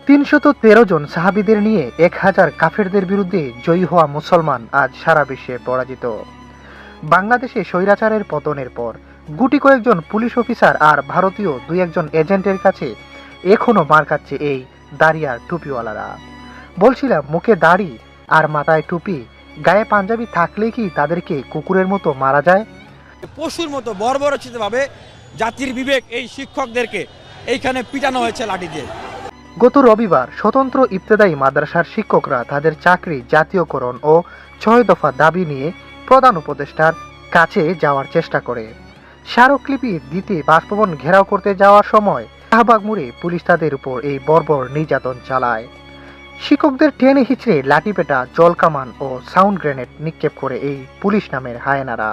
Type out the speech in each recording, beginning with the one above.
313 জন সাহাবীদের নিয়ে 1000 কাফেরদের বিরুদ্ধে জয়ী হওয়া মুসলমান আজ সারা বিশ্বে পরাজিত। বাংলাদেশে স্বৈরাচারের পতনের পর গুটি কয়েকজন পুলিশ অফিসার আর ভারতীয় 2-1 এজেন্টের কাছে এখনো মার খাচ্ছে এই দাড়ি আর টুপিওয়ালারা। বলছিলাম, মুখে দাড়ি আর মাথায় টুপি, গায়ে পাঞ্জাবি থাকলে কি তাদেরকে কুকুরের মতো মারা যায়? পশুর মতো বর্বরচিতভাবে জাতির বিবেক এই শিক্ষকদেরকে এইখানে পিটানো হয়েছে লাঠি দিয়ে। গত রবিবার স্বতন্ত্র ইবতেদায়ী মাদ্রাসার শিক্ষকরা তাদের চাকরি জাতীয়করণ ও 6 দফা দাবি নিয়ে প্রধান উপদেষ্টার কাছে যাওয়ার চেষ্টা করে। স্মারকলিপি দিতে বাসভবন ঘেরাও করতে যাওয়ার সময় শাহবাগ মোড়ে পুলিশ তাদের উপর এই বর্বর নির্যাতন চালায়। শিক্ষকদের টেনে হিচড়ে লাঠিপেটা, জলকামান ও সাউন্ড গ্রেনেড নিক্ষেপ করে এই পুলিশ নামের হায়েনারা।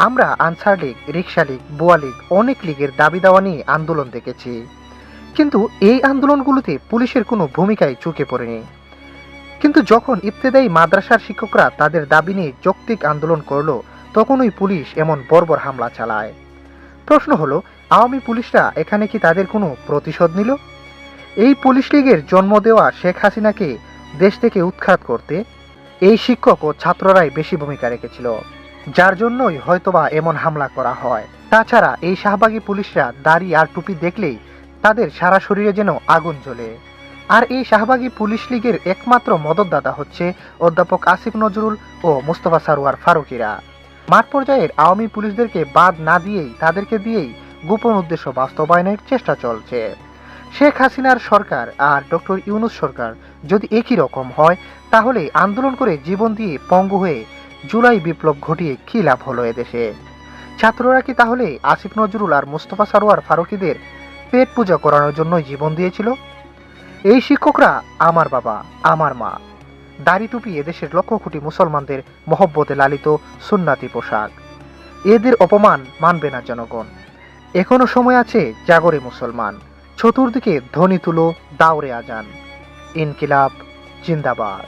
আমরা আনসার লীগ, রিকশা লীগ, বুয়া লীগ, অনেক লীগের দাবি দাওয়া নিয়ে আন্দোলন দেখেছি, কিন্তু এই আন্দোলনগুলোতে পুলিশের কোনো ভূমিকাই চোখে পড়েনি। কিন্তু যখন ইবতেদায়ী মাদ্রাসার শিক্ষকরা তাদের দাবি নিয়ে যৌক্তিক আন্দোলন করলো, তখন ওই পুলিশ এমন বর্বর হামলা চালায়। প্রশ্ন হলো, আওয়ামী পুলিশরা এখানে কি তাদের কোনো প্রতিশোধ নিল? এই পুলিশ লীগের জন্ম দেওয়া শেখ হাসিনাকে দেশ থেকে উৎখাত করতে এই শিক্ষক ও ছাত্ররাই বেশি ভূমিকা রেখেছিল, যার জন্যই হয়তোবা এমন হামলা করা হয়। তাছাড়া এই শাহবাগী পুলিশরা দাড়ি আর টুপি দেখলেই তাদের সারা শরীরে যেন আগুন জ্বলে। আর এই শাহবাগী পুলিশ লীগের একমাত্র মদতদাতা হচ্ছে অধ্যাপক আসিফ নজরুল ও মুস্তফা সারোয়ার ফারুকীরা। মাঠ পর্যায়ের আওয়ামী পুলিশদেরকে বাদ না দিয়েই তাদেরকে দিয়েই গোপন উদ্দেশ্য বাস্তবায়নের চেষ্টা চলছে। শেখ হাসিনার সরকার আর ডক্টর ইউনূস সরকার যদি একই রকম হয়, তাহলে আন্দোলন করে জীবন দিয়ে পঙ্গু হয়ে জুলাই বিপ্লব ঘটিয়ে কী লাভ হলো এদেশে? ছাত্ররা কি তাহলে আসিফ নজরুল আর মুস্তফা সারোয়ার ফারুকীদের পেট পূজা করানোর জন্যই জীবন দিয়েছিল? এই শিক্ষকরা আমার বাবা, আমার মা। দাড়ি টুপি এদেশের লক্ষ কোটি মুসলমানদের মহব্বতে লালিত সুন্নাতি পোশাক। এদের অপমান মানবে না জনগণ। এখনো সময় আছে, জাগরে মুসলমান। চতুর্দিকে ধ্বনি তুলো, দাওরে আজান। ইনকিলাব জিন্দাবাদ।